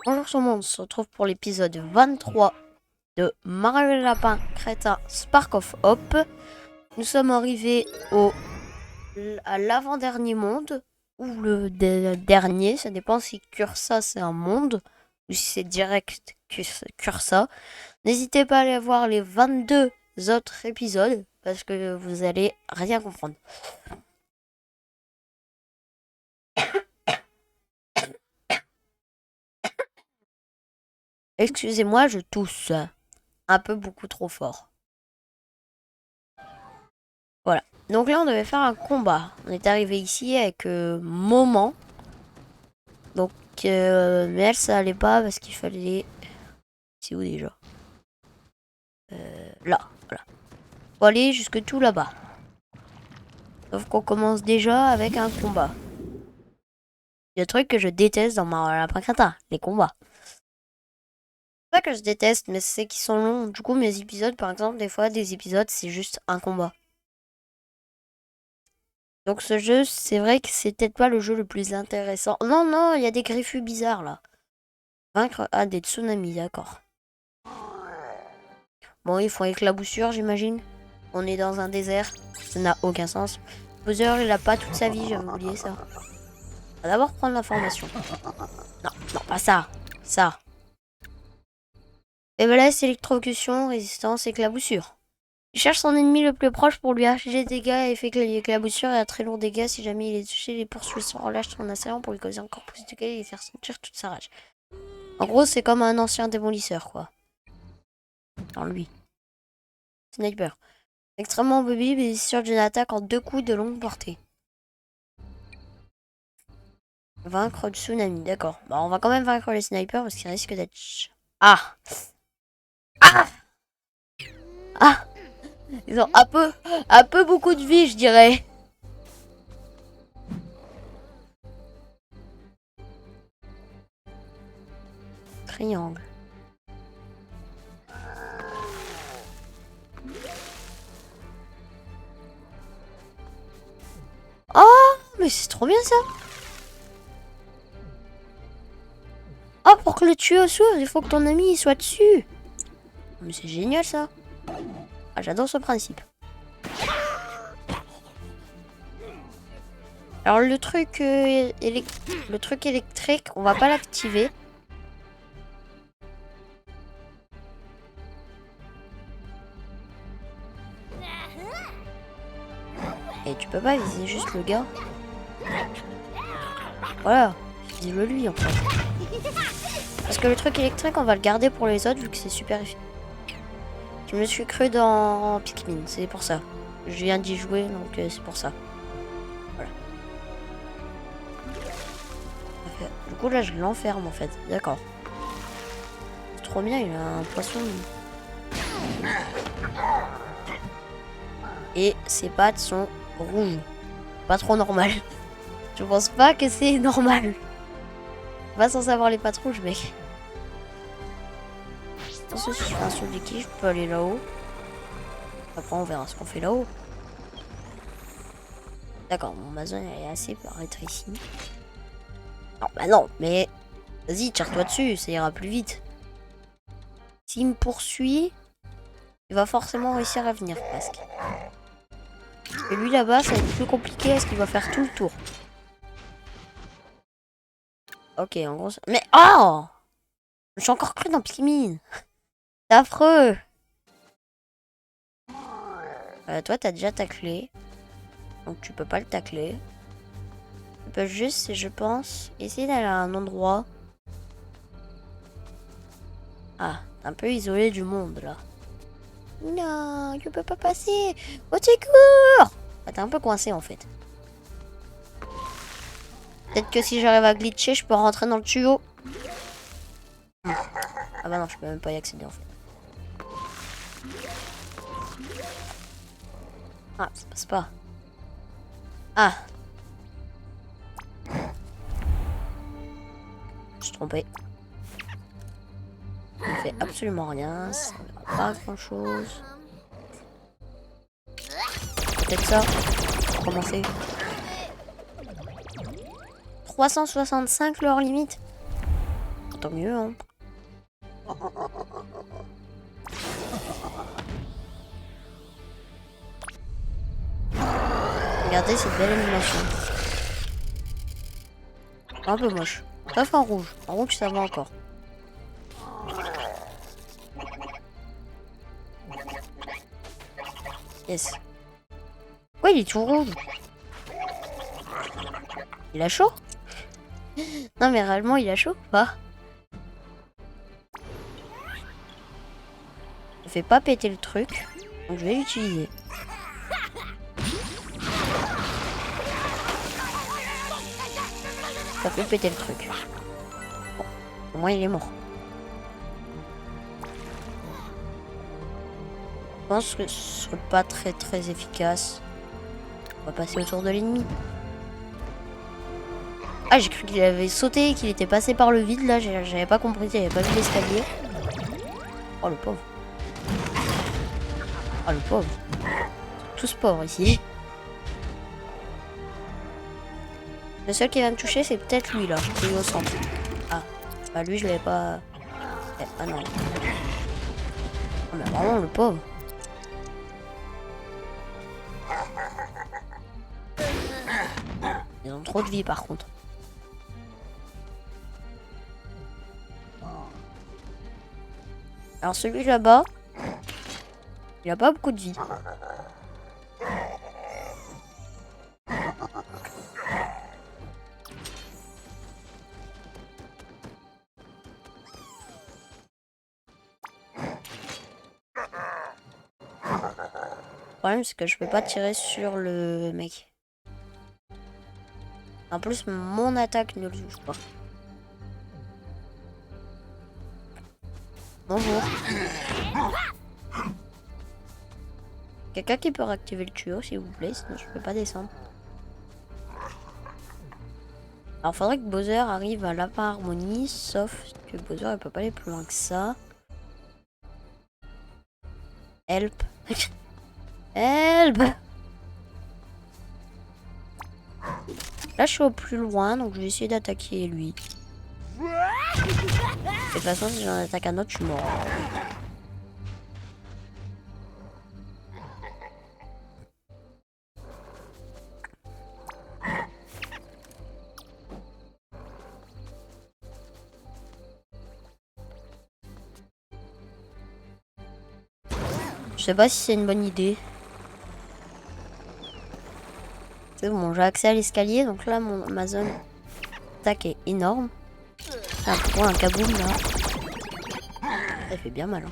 Bonjour tout le monde, on se retrouve pour l'épisode 23 de Mario le Lapin Crétin Spark of Hope. Nous sommes arrivés à l'avant-dernier monde, ou le dernier, ça dépend si Cursa c'est un monde, ou si c'est direct Cursa. N'hésitez pas à aller voir les 22 autres épisodes, parce que vous allez rien comprendre. Excusez-moi, je tousse un peu beaucoup trop fort. Voilà. Donc là, on devait faire un combat. On est arrivé ici avec Moment. Donc, mais elle, ça allait pas parce qu'il fallait... C'est où déjà Là, voilà. Faut aller jusque tout là-bas. Sauf qu'on commence déjà avec un combat. Il y a un truc que je déteste dans Mario Lapin Crétin, les combats. C'est pas que je déteste, mais c'est qu'ils sont longs. Du coup, mes épisodes, par exemple, des fois, des épisodes, c'est juste un combat. Donc ce jeu, c'est vrai que c'est peut-être pas le jeu le plus intéressant. Non, non, il y a des griffus bizarres, là. Vaincre... Ah, des tsunamis, d'accord. Bon, ils font éclaboussure, j'imagine. On est dans un désert. Ça n'a aucun sens. Bowser, il a pas toute sa vie, j'avais oublié ça. On va d'abord prendre l'information. Non, non, pas ça. Ça. Faiblesse, électrocution, résistance, éclaboussure. Il cherche son ennemi le plus proche pour lui arracher des dégâts et fait que l'éclaboussure est un très lourd dégât. Si jamais il est touché, il poursuit son relâche son assaillant pour lui causer encore plus de dégâts et faire sentir toute sa rage. En gros, c'est comme un ancien démolisseur, quoi. Dans lui. Sniper. Extrêmement mobile, mais sûr d'une attaque en 2 coups de longue portée. Vaincre le tsunami, d'accord. Bah, on va quand même vaincre les snipers parce qu'ils risquent d'être... Ah Ah Ah Ils ont un peu beaucoup de vie, je dirais. Triangle. Oh, mais c'est trop bien ça. Oh, pour que le tuyau s'ouvre, il faut que ton ami soit dessus. Mais c'est génial ça. Ah, j'adore ce principe. Alors le truc, le truc électrique, on va pas l'activer. Et tu peux pas viser juste le gars. Voilà, vise-le lui en fait. Parce que le truc électrique, on va le garder pour les autres vu que c'est super efficace. Je me suis cru dans Pikmin, c'est pour ça. Je viens d'y jouer, donc c'est pour ça. Voilà. Du coup là, je l'enferme en fait. D'accord. C'est trop bien, il a un poisson. Et ses pattes sont rouges. Pas trop normal. Je pense pas que c'est normal. Pas sans savoir les pattes rouges, mec. Attention, si je fais un saut de qui, je peux aller là-haut. Après, on verra ce qu'on fait là-haut. D'accord, mon Amazon est assez par être ici. Non, bah non, mais... Vas-y, tire-toi dessus, ça ira plus vite. S'il me poursuit, il va forcément réussir à venir, presque. Et lui, là-bas, ça va être plus compliqué parce qu'il va faire tout le tour. Ok, en gros... Mais... Oh Je suis encore cru dans Pikmin. C'est affreux. Toi, t'as déjà taclé. Donc, tu peux pas le tacler. Tu peux juste, je pense, essayer d'aller à un endroit. Ah, t'es un peu isolé du monde, là. Non, tu peux pas passer. Au secours! Ah, t'es un peu coincé, en fait. Peut-être que si j'arrive à glitcher, je peux rentrer dans le tuyau. Ah bah non, je peux même pas y accéder, en fait. Ah, ça passe pas. Ah. Je suis trompé. Ça ne fait absolument rien. Ça ne va pas grand chose. Peut-être ça. Pour commencer. 365 leur limite. tant mieux. Hein. Regardez cette belle animation. Un peu moche. Sauf en rouge. En rouge, ça va encore. Yes. Ouais, il est tout rouge. Il a chaud? Non, mais réellement, il a chaud ou pas? Ça fait pas péter le truc. Donc, je vais l'utiliser. Ça fait péter le truc. Bon, au moins, il est mort. Je pense que ce serait pas très efficace. On va passer autour de l'ennemi. Ah, j'ai cru qu'il avait sauté et qu'il était passé par le vide. Là, j'avais pas compris, j'avais pas vu l'escalier. Oh, le pauvre. Oh, le pauvre. Tous pauvres ici. Le seul qui va me toucher, c'est peut-être lui, là. Qui est au centre. Ah, bah lui, je l'avais pas... Ah non. Oh, mais vraiment, le pauvre. Ils ont trop de vie, par contre. Alors celui là-bas, il a pas beaucoup de vie. Le problème c'est que je peux pas tirer sur le mec. En plus mon attaque ne le touche pas. Bonjour. Quelqu'un qui peut réactiver le tuyau s'il vous plaît, sinon je peux pas descendre. Alors faudrait que Bowser arrive à Lapin Harmonie, sauf que Bowser il peut pas aller plus loin que ça. Help. Help. Là je suis au plus loin, donc je vais essayer d'attaquer lui. De toute façon si j'en attaque un autre, je suis mort. Je sais pas si c'est une bonne idée. C'est bon, j'ai accès à l'escalier, donc là ma zone d'attaque est énorme. C'est un kaboom là. Ça fait bien mal. Hein.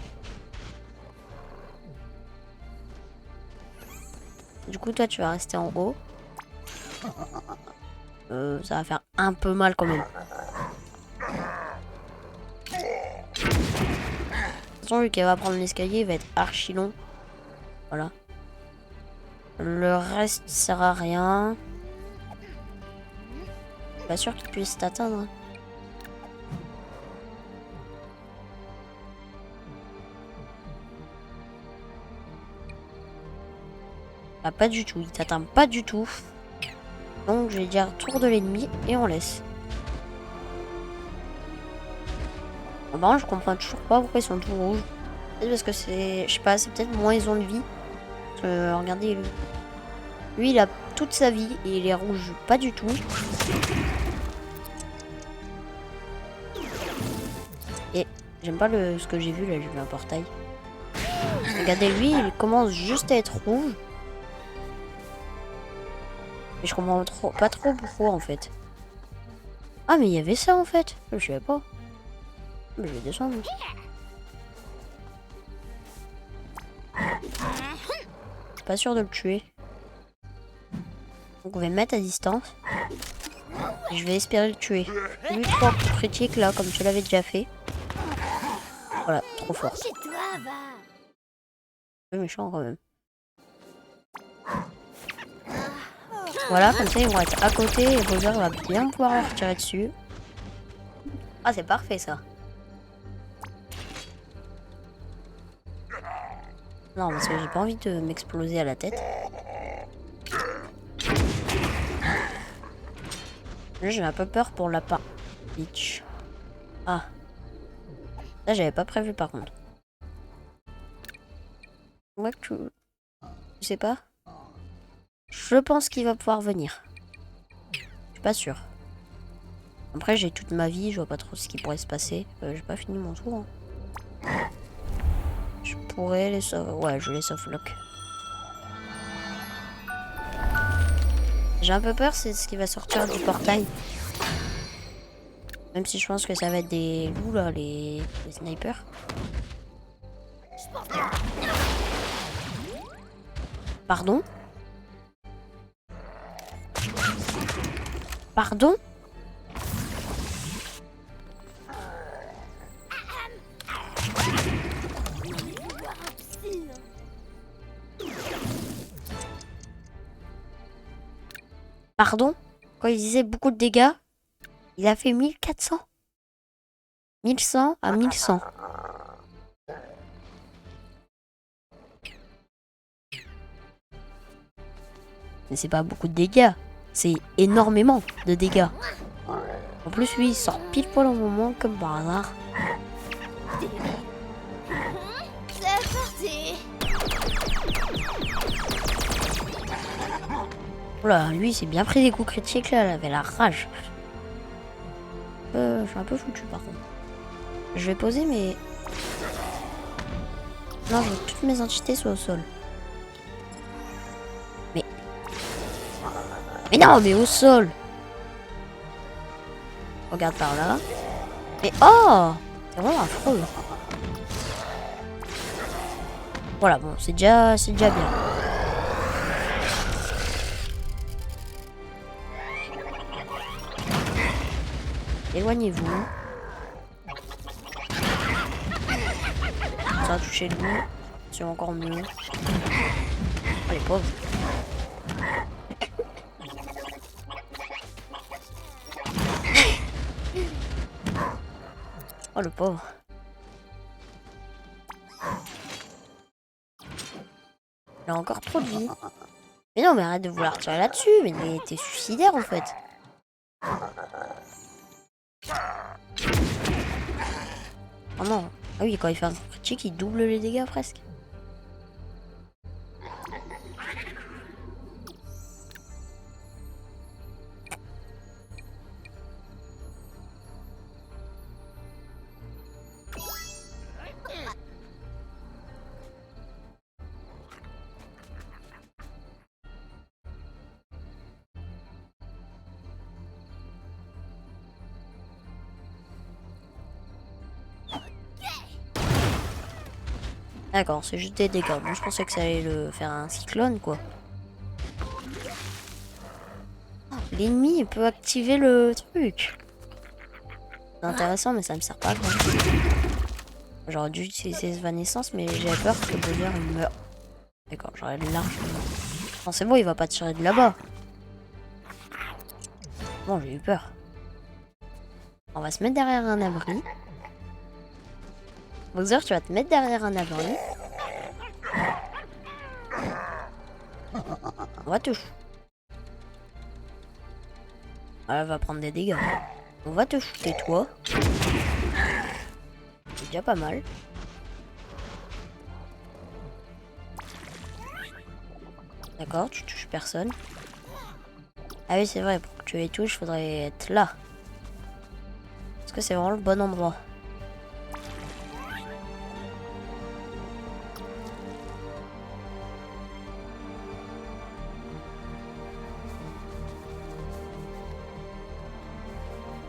Du coup, toi, tu vas rester en haut. Ça va faire un peu mal quand même. De toute façon, vu qu'elle va prendre l'escalier, il va être archi long. Voilà. Le reste sert à rien. Pas sûr qu'il puisse t'atteindre. Ah, pas du tout, il t'atteint pas du tout. Donc je vais dire tour de l'ennemi et on laisse. Bon, je comprends toujours pas pourquoi ils sont tout rouges. Peut-être parce que c'est... Je sais pas, c'est peut-être moins ils ont de vie. Parce que, regardez, lui il a toute sa vie et il est rouge pas du tout. Et j'aime pas ce que j'ai vu là, j'ai vu un portail. Regardez, lui il commence juste à être rouge. Mais je comprends pas trop pourquoi en fait. Ah mais il y avait ça en fait. Je savais pas. Mais je vais descendre. Pas sûr de le tuer. Donc on va me mettre à distance. Et je vais espérer le tuer. Lui 3 coups critiques là comme tu l'avais déjà fait. Voilà, trop fort. Un peu méchant quand même. Voilà, comme ça ils vont être à côté et Bowser va bien pouvoir leur tirer dessus. Ah, c'est parfait ça. Non, parce que j'ai pas envie de m'exploser à la tête. Là, j'ai un peu peur pour Lapin. Peach. Ah, Là, j'avais pas prévu par contre. Ouais, je sais pas. Je pense qu'il va pouvoir venir. Je suis pas sûr. Après, j'ai toute ma vie, je vois pas trop ce qui pourrait se passer. J'ai pas fini mon tour. Hein. Je pourrais les ouais, je les softlock. J'ai un peu peur, c'est ce qui va sortir du portail. Même si je pense que ça va être des loups là, les snipers. Pardon? Pardon? Pardon? Quand il disait beaucoup de dégâts, il a fait 1400. 1100 à 1100. Mais c'est pas beaucoup de dégâts. C'est énormément de dégâts. En plus, lui, il sort pile poil au moment, comme par hasard. C'est parti. Oula, lui, il s'est bien pris des coups critiques là, il avait la rage. Je suis un peu foutu par contre. Je vais poser mais... Non, je veux que toutes mes entités soient au sol. Mais non, mais au sol. Regarde par là. Mais oh, c'est vraiment affreux. Voilà, bon, c'est déjà bien. Éloignez-vous. Ça va toucher le bout. C'est encore mieux. Oh, les pauvres. Oh, le pauvre. Il a encore trop de vie. Mais non, mais arrête de vouloir tirer là-dessus. Mais t'es suicidaire en fait. Oh non. Ah oui, quand il fait un critique, il double les dégâts presque. D'accord, c'est juste des dégâts. Moi, je pensais que ça allait le faire un cyclone, quoi. Oh, l'ennemi peut activer le truc. C'est intéressant, mais ça me sert pas à grand chose. J'aurais dû utiliser Evanescence, mais j'avais peur que Bowser il meure. D'accord, j'aurais largement. Non, c'est bon, il va pas tirer de là-bas. Bon, j'ai eu peur. On va se mettre derrière un abri. Bowser, tu vas te mettre derrière un abri. On va te shooter. Elle va prendre des dégâts. On va te shooter toi. C'est déjà pas mal. D'accord, tu touches personne. Ah oui, c'est vrai, pour que tu les touches, faudrait être là. Parce que c'est vraiment le bon endroit.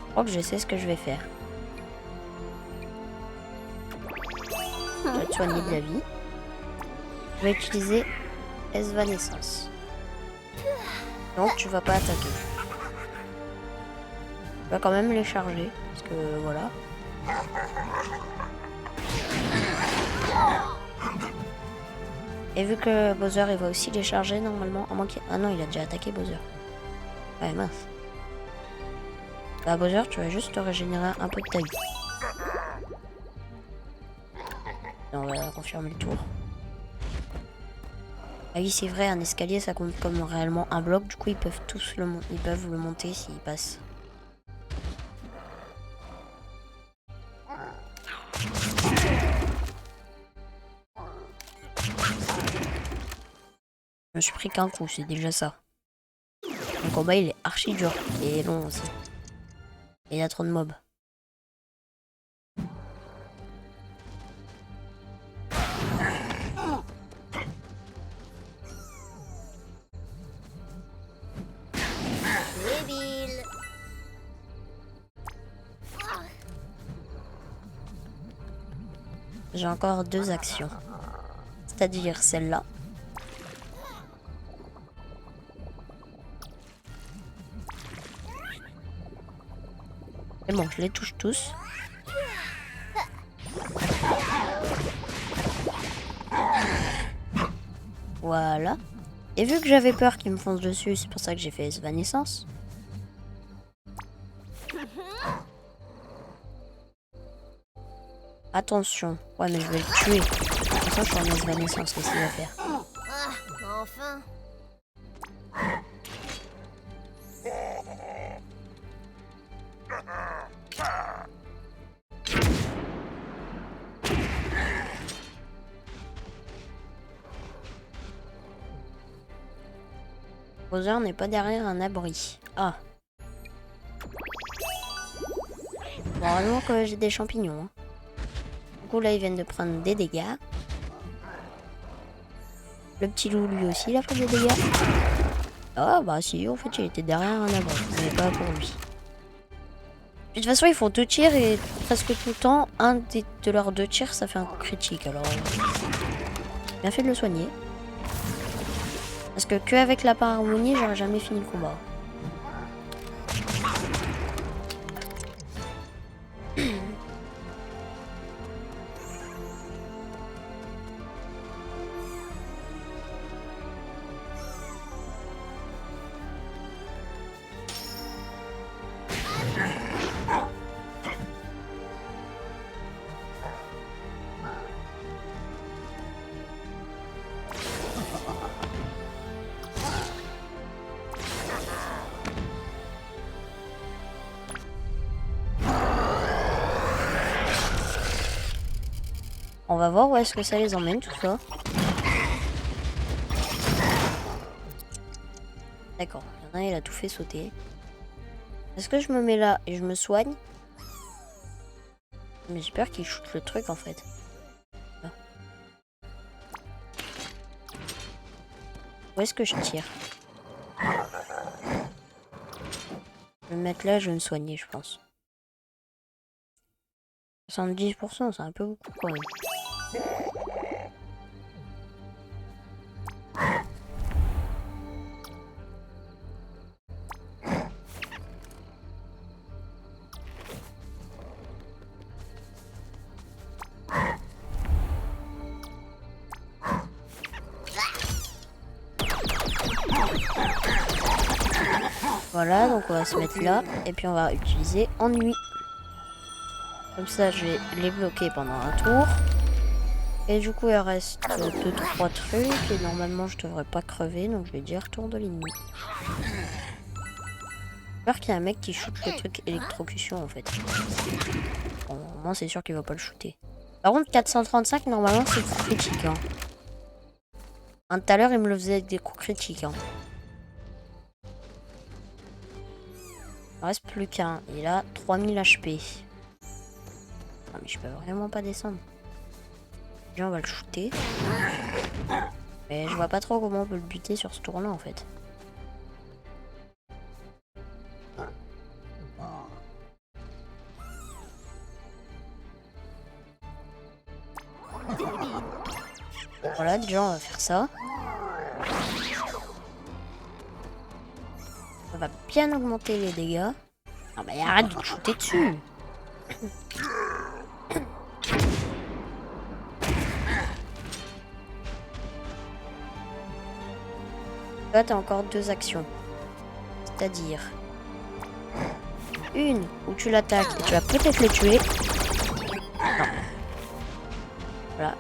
Je crois que je sais ce que je vais faire. Je vais te soigner de la vie. Je vais utiliser Evanescence. Donc tu vas pas attaquer. Tu vas quand même les charger. Parce que voilà. Et vu que Bowser il va aussi les charger normalement. À moins qu'il... Ah non, il a déjà attaqué Bowser. Ouais, mince. Bah Bowser, tu vas juste te régénérer un peu de ta vie. Et on va confirmer le tour. Ah oui, c'est vrai, un escalier ça compte comme réellement un bloc. Du coup, ils peuvent tous ils peuvent le monter s'ils passent. Je me suis pris qu'un coup, c'est déjà ça. Le combat il est archi dur et long aussi. Et il y a trop de mobs. Débile. J'ai encore 2 actions. C'est-à-dire celle-là. Et bon, je les touche tous. Voilà. Et vu que j'avais peur qu'il me fonce dessus, c'est pour ça que j'ai fait Svanescence. Attention. Ouais, mais je vais le tuer. Comme ça, je suis en Svanescence. Qu'est-ce qu'il va faire? Ah, enfin. Bowser n'est pas derrière un abri. Ah. Bon, heureusement que j'ai des champignons. Hein. Du coup, là, ils viennent de prendre des dégâts. Le petit loup, lui aussi, il a pris des dégâts. Ah, bah si, en fait, il était derrière un abri. Mais pas pour lui. De toute façon, ils font 2 tirs et presque tout le temps, de leurs 2 tirs, ça fait un coup critique. Alors, bien fait de le soigner. Parce que avec la harmonie, j'aurais jamais fini le combat. On va voir où est-ce que ça les emmène tout ça. D'accord, il y en a un, il a tout fait sauter. Est-ce que je me mets là et je me soigne? Mais j'ai peur qu'il shoot le truc en fait. Là. Où est-ce que je tire? Je vais me mettre là, je vais me soigner, je pense. 70%, c'est un peu beaucoup quand même. Voilà, donc on va se mettre là et puis on va utiliser ennui. Comme ça, je vais les bloquer pendant un tour. Et du coup, il reste 2-3 trucs et normalement, je devrais pas crever, donc je vais dire tour de l'ennemi. J'ai peur qu'il y a un mec qui shoot le truc électrocution en fait. Bon, moi, c'est sûr qu'il va pas le shooter. Par contre, 435, normalement, c'est coup critique. Hein. Tout à l'heure, il me le faisait avec des coups critiques. Hein. Il reste plus qu'un. Il a 3000 HP. Ah, mais je peux vraiment pas descendre. Déjà, on va le shooter. Mais je vois pas trop comment on peut le buter sur ce tour-là en fait. Voilà, déjà on va faire ça. Ça va bien augmenter les dégâts. Ah bah arrête de te shooter dessus. Là t'as encore 2 actions. C'est-à-dire une où tu l'attaques et tu vas peut-être le tuer. Non. Voilà.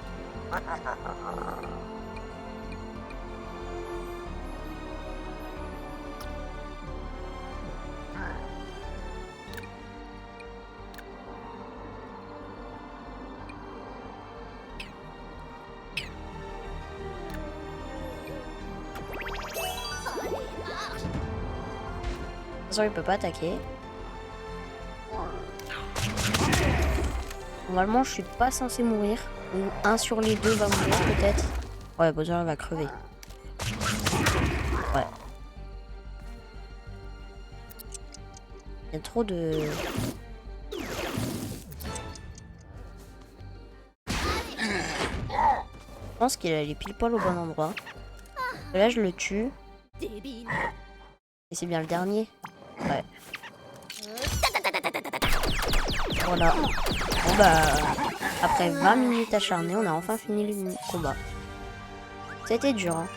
façon, il peut pas attaquer. Normalement, je suis pas censé mourir. Ou un sur les deux va mourir peut-être. Ouais, Bowser va crever. Ouais. Il y a trop de... Je pense qu'il allait pile poil au bon endroit. Et là, je le tue. Débile. Et c'est bien le dernier. Ouais. Voilà. Bon bah, après 20 minutes acharnées, on a enfin fini le combat. C'était dur, hein.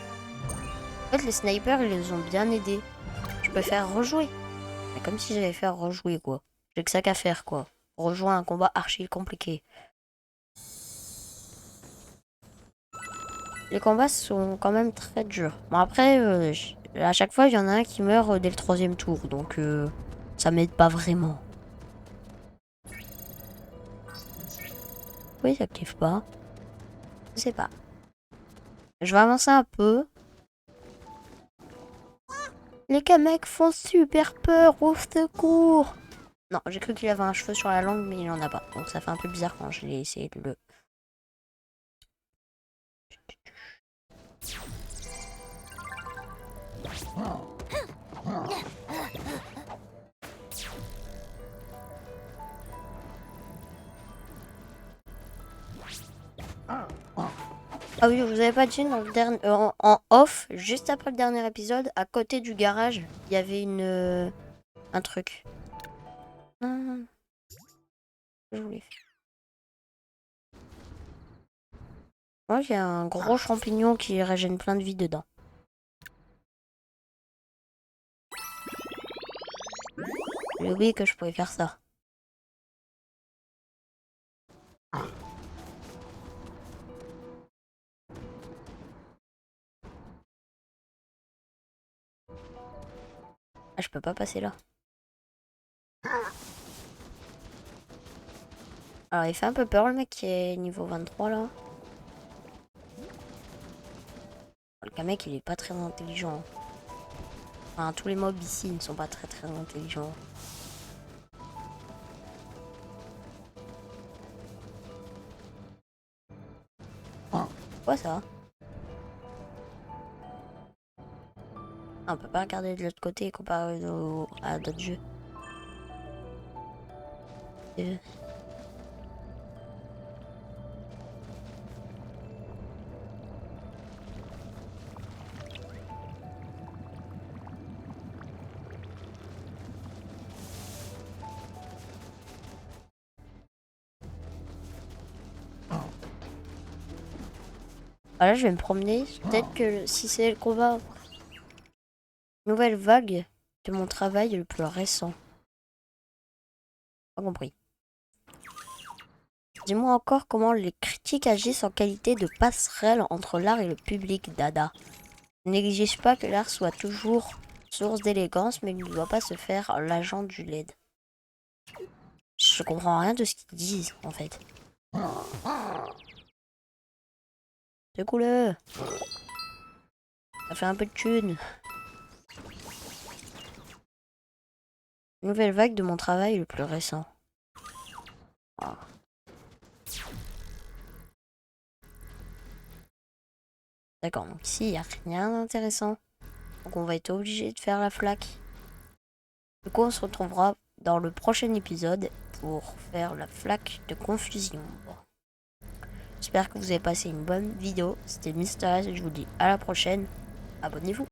En fait, les snipers, ils les ont bien aidés. Je peux faire rejouer. Mais comme si j'allais faire rejouer, quoi. J'ai que ça qu'à faire, quoi. Rejoindre un combat archi compliqué. Les combats sont quand même très durs. Bon, après, à chaque fois, il y en a un qui meurt dès le 3e tour. Donc, ça m'aide pas vraiment. Oui, ça active pas. Je sais pas. Je vais avancer un peu. Les Kamek font super peur, au secours. Non, j'ai cru qu'il avait un cheveu sur la langue, mais il en a pas. Donc ça fait un peu bizarre quand je l'ai essayé de le... Ah oui, je vous avais pas dit dans le dernier, en off, juste après le dernier épisode, à côté du garage, il y avait un truc. Non. Je voulais faire. Moi, il y a un gros champignon qui régène plein de vie dedans. J'ai oublié que je pouvais faire ça. Ah, je peux pas passer là. Alors, il fait un peu peur, le mec qui est niveau 23, là. Le mec, il est pas très intelligent. Enfin, tous les mobs ici ne sont pas très intelligents. Quoi ça? Ah, on peut pas regarder de l'autre côté comparé à d'autres jeux. Voilà, je vais me promener. Peut-être que si c'est le combat... Nouvelle vague de mon travail le plus récent. Pas compris. Dis-moi encore comment les critiques agissent en qualité de passerelle entre l'art et le public, Dada. Je n'exige pas que l'art soit toujours source d'élégance, mais il ne doit pas se faire l'agent du LED. Je comprends rien de ce qu'ils disent, en fait. Secoue-le. Ça fait un peu de thune. Nouvelle vague de mon travail le plus récent. Oh. D'accord, donc ici, il n'y a rien d'intéressant. Donc on va être obligé de faire la flaque. Du coup, on se retrouvera dans le prochain épisode pour faire la flaque de confusion. J'espère que vous avez passé une bonne vidéo. C'était Mister S, je vous dis à la prochaine. Abonnez-vous.